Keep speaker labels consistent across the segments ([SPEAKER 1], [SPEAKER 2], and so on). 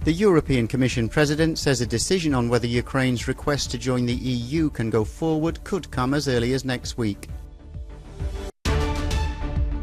[SPEAKER 1] The European Commission President says a decision on whether Ukraine's request to join the EU can go forward could come as early as next week.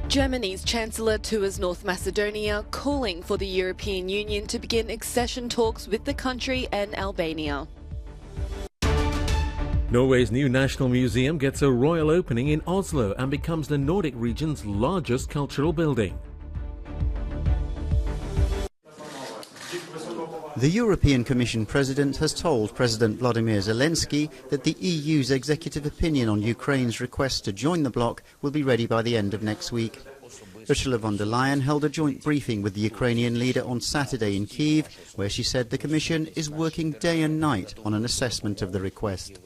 [SPEAKER 2] Germany's chancellor tours North Macedonia, calling for the European Union to begin accession talks with the country and Albania.
[SPEAKER 3] Norway's new National Museum gets a royal opening in Oslo and becomes the Nordic region's largest cultural building.
[SPEAKER 1] The European Commission President has told President Volodymyr Zelensky that the EU's executive opinion on Ukraine's request to join the bloc will be ready by the end of next week. Ursula von der Leyen held a joint briefing with the Ukrainian leader on Saturday in Kyiv, where she said the Commission is working day and night on an assessment of the request.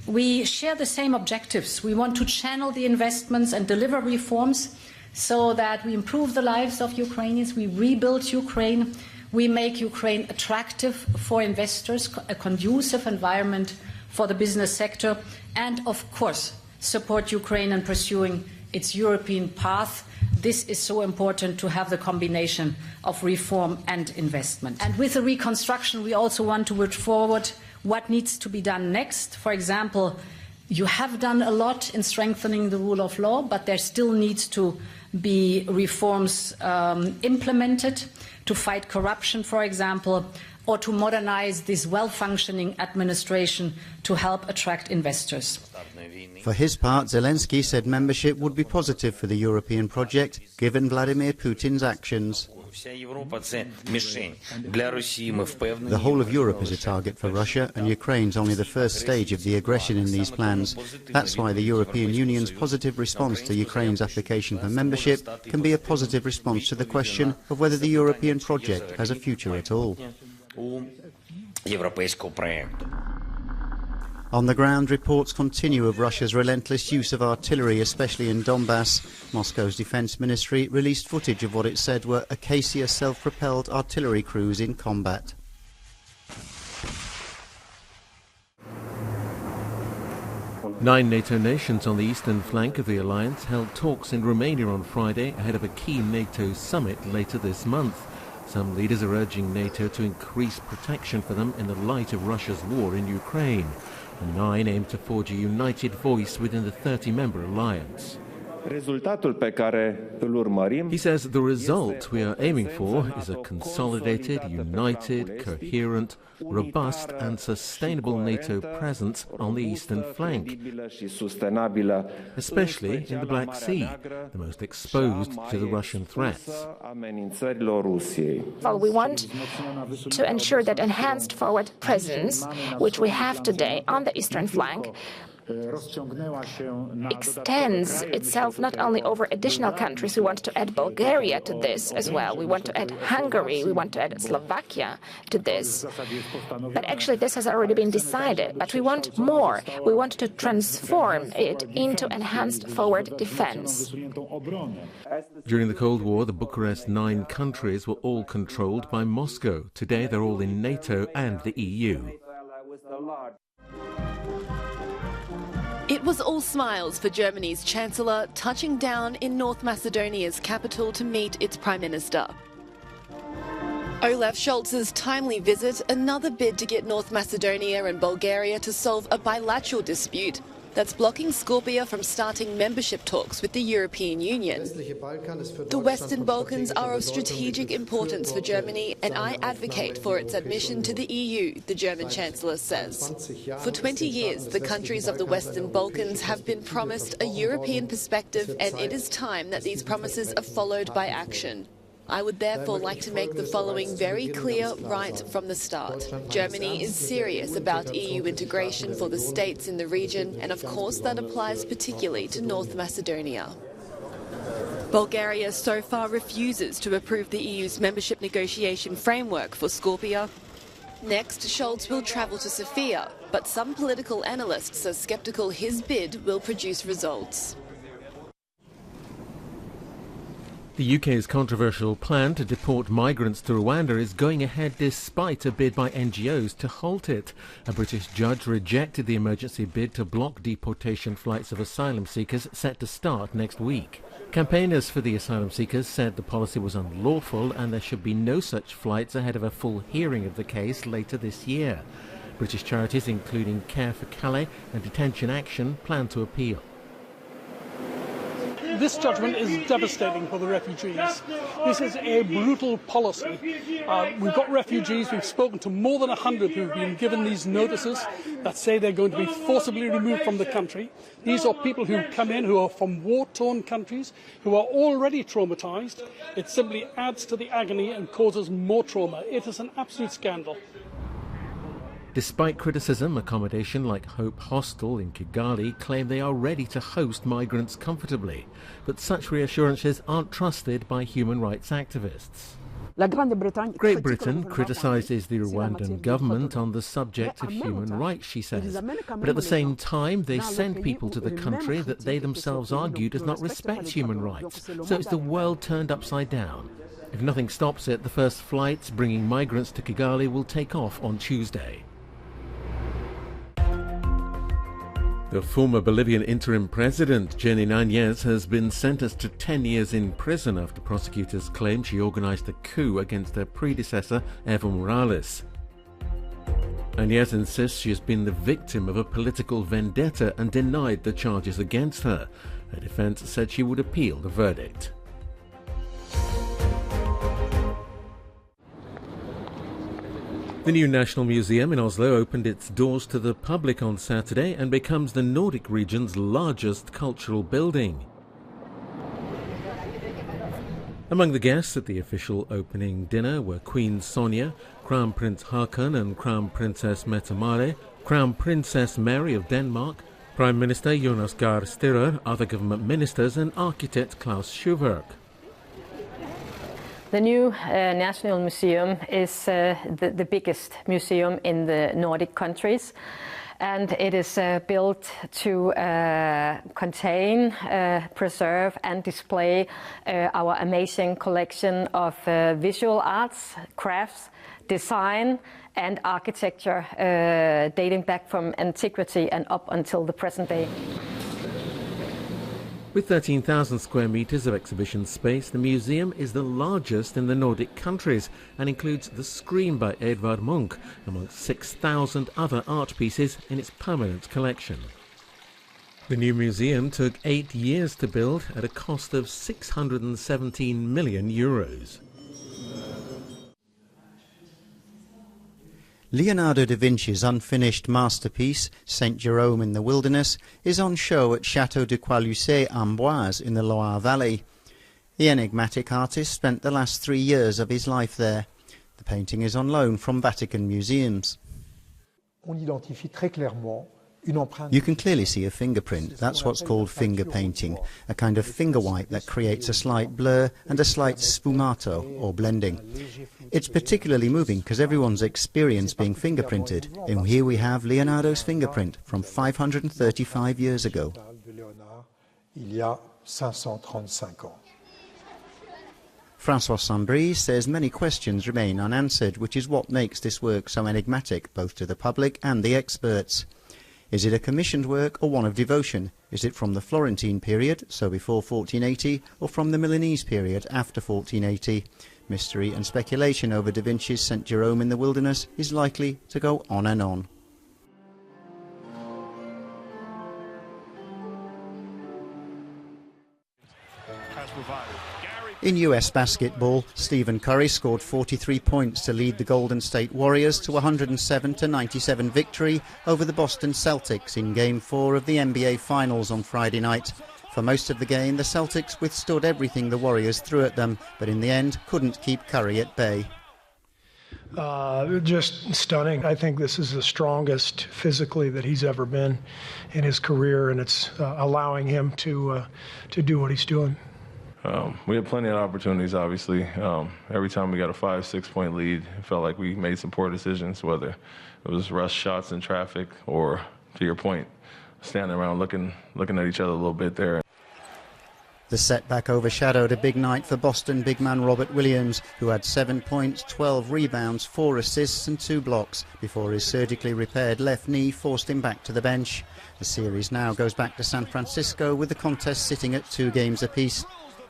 [SPEAKER 4] We share the same objectives. We want to channel the investments and deliver reforms so that we improve the lives of Ukrainians, we rebuild Ukraine, we make Ukraine attractive for investors, a conducive environment for the business sector, and of course support Ukraine in pursuing its European path. This is so important to have the combination of reform and investment. And with the reconstruction, we also want to work forward what needs to be done next. For example, you have done a lot in strengthening the rule of law, but there still needs to be reforms implemented to fight corruption, for example, or to modernize this well-functioning administration to help attract investors.
[SPEAKER 1] For his part, Zelensky said membership would be positive for the European project, given Vladimir Putin's actions. The whole of Europe is a target for Russia, and Ukraine's only the first stage of the aggression in these plans. That's why the European Union's positive response to Ukraine's application for membership can be a positive response to the question of whether the European project has a future at all. On the ground, reports continue of Russia's relentless use of artillery, especially in Donbass. Moscow's defense ministry released footage of what it said were Acacia self-propelled artillery crews in combat.
[SPEAKER 3] Nine NATO nations on the eastern flank of the alliance held talks in Romania on Friday ahead of a key NATO summit later this month. Some leaders are urging NATO to increase protection for them in the light of Russia's war in Ukraine. The nine aim to forge a united voice within the 30-member alliance. He says the result we are aiming for is a consolidated, united, coherent, robust and sustainable NATO presence on the eastern flank, especially in the Black Sea, the most exposed to the Russian threats.
[SPEAKER 5] Well, we want to ensure that enhanced forward presence, which we have today on the eastern flank, extends itself not only over additional countries. We want to add Bulgaria to this as well. We want to add Hungary. We want to add Slovakia to this. But actually this has already been decided. But we want more. We want to transform it into enhanced forward defense.
[SPEAKER 3] During the Cold War, the Bucharest 9 countries were all controlled by Moscow. Today they're all in NATO and the EU.
[SPEAKER 2] It was all smiles for Germany's chancellor touching down in North Macedonia's capital to meet its prime minister. Olaf Scholz's timely visit, another bid to get North Macedonia and Bulgaria to solve a bilateral dispute that's blocking Skopje from starting membership talks with the European Union. The Western Balkans are of strategic importance for Germany, and I advocate for its admission to the EU, the German Chancellor says. For 20 years, the countries of the Western Balkans have been promised a European perspective, and it is time that these promises are followed by action. I would therefore like to make the following very clear right from the start. Germany is serious about EU integration for the states in the region, and of course that applies particularly to North Macedonia. Bulgaria so far refuses to approve the EU's membership negotiation framework for Skopje. Next, Scholz will travel to Sofia, but some political analysts are sceptical his bid will produce results.
[SPEAKER 3] The UK's controversial plan to deport migrants to Rwanda is going ahead despite a bid by NGOs to halt it. A British judge rejected the emergency bid to block deportation flights of asylum seekers set to start next week. Campaigners for the asylum seekers said the policy was unlawful and there should be no such flights ahead of a full hearing of the case later this year. British charities, including Care for Calais and Detention Action, plan to appeal.
[SPEAKER 6] This judgment is devastating for the refugees. This is a brutal policy. We've got refugees, we've spoken to more than 100 who've been given these notices that say they're going to be forcibly removed from the country. These are people who come in who are from war-torn countries, who are already traumatized. It simply adds to the agony and causes more trauma. It is an absolute scandal.
[SPEAKER 3] Despite criticism, accommodation like Hope Hostel in Kigali claim they are ready to host migrants comfortably. But such reassurances aren't trusted by human rights activists. Great Britain criticises the Rwandan government on the subject of human rights, she says. But at the same time, they send people to the country that they themselves argue does not respect human rights. So it's the world turned upside down. If nothing stops it, the first flights bringing migrants to Kigali will take off on Tuesday. The former Bolivian interim president, Jenny Áñez, has been sentenced to 10 years in prison after prosecutors claim she organized a coup against her predecessor, Evo Morales. Áñez insists she has been the victim of a political vendetta and denied the charges against her. Her defense said she would appeal the verdict. The new National Museum in Oslo opened its doors to the public on Saturday and becomes the Nordic region's largest cultural building. Among the guests at the official opening dinner were Queen Sonja, Crown Prince Haakon and Crown Princess Mette-Marit, Crown Princess Mary of Denmark, Prime Minister Jonas Gahr Støre, other government ministers and architect Klaus Schuberg.
[SPEAKER 7] The new National Museum is the biggest museum in the Nordic countries, and it is built to contain, preserve and display our amazing collection of visual arts, crafts, design and architecture dating back from antiquity and up until the present day.
[SPEAKER 3] With 13,000 square metres of exhibition space, the museum is the largest in the Nordic countries and includes the Scream by Edvard Munch, amongst 6,000 other art pieces in its permanent collection. The new museum took 8 years to build at a cost of €617 million.
[SPEAKER 1] Leonardo da Vinci's unfinished masterpiece, St. Jerome in the Wilderness, is on show at Château de Croix-Luçay-Amboise in the Loire Valley. The enigmatic artist spent the last 3 years of his life there. The painting is on loan from Vatican museums. You can clearly see a fingerprint. That's what's called finger painting, a kind of finger wipe that creates a slight blur and a slight sfumato, or blending. It's particularly moving because everyone's experienced being fingerprinted, and here we have Leonardo's fingerprint from 535 years ago. François Sambry says many questions remain unanswered, which is what makes this work so enigmatic, both to the public and the experts. Is it a commissioned work or one of devotion? Is it from the Florentine period, so before 1480, or from the Milanese period after 1480? Mystery and speculation over Da Vinci's St. Jerome in the Wilderness is likely to go on and on. In US basketball, Stephen Curry scored 43 points to lead the Golden State Warriors to a 107-97 victory over the Boston Celtics in Game 4 of the NBA Finals on Friday night. For most of the game, the Celtics withstood everything the Warriors threw at them, but in the end couldn't keep Curry at bay.
[SPEAKER 8] Just stunning. I think this is the strongest physically that he's ever been in his career, and it's allowing him to do what he's doing.
[SPEAKER 9] We had plenty of opportunities, obviously. Every time we got a 5-6 point lead, it felt like we made some poor decisions, whether it was rush shots in traffic or, to your point, standing around looking at each other a little bit there.
[SPEAKER 1] The setback overshadowed a big night for Boston big man Robert Williams, who had 7 points, 12 rebounds, 4 assists and 2 blocks before his surgically repaired left knee forced him back to the bench. The series now goes back to San Francisco, with the contest sitting at 2 games apiece.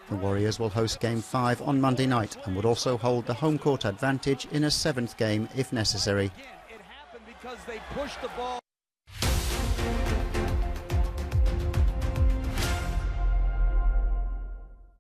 [SPEAKER 1] The Warriors will host Game 5 on Monday night and would also hold the home court advantage in a 7th game if necessary.
[SPEAKER 10] It happened because they pushed the ball.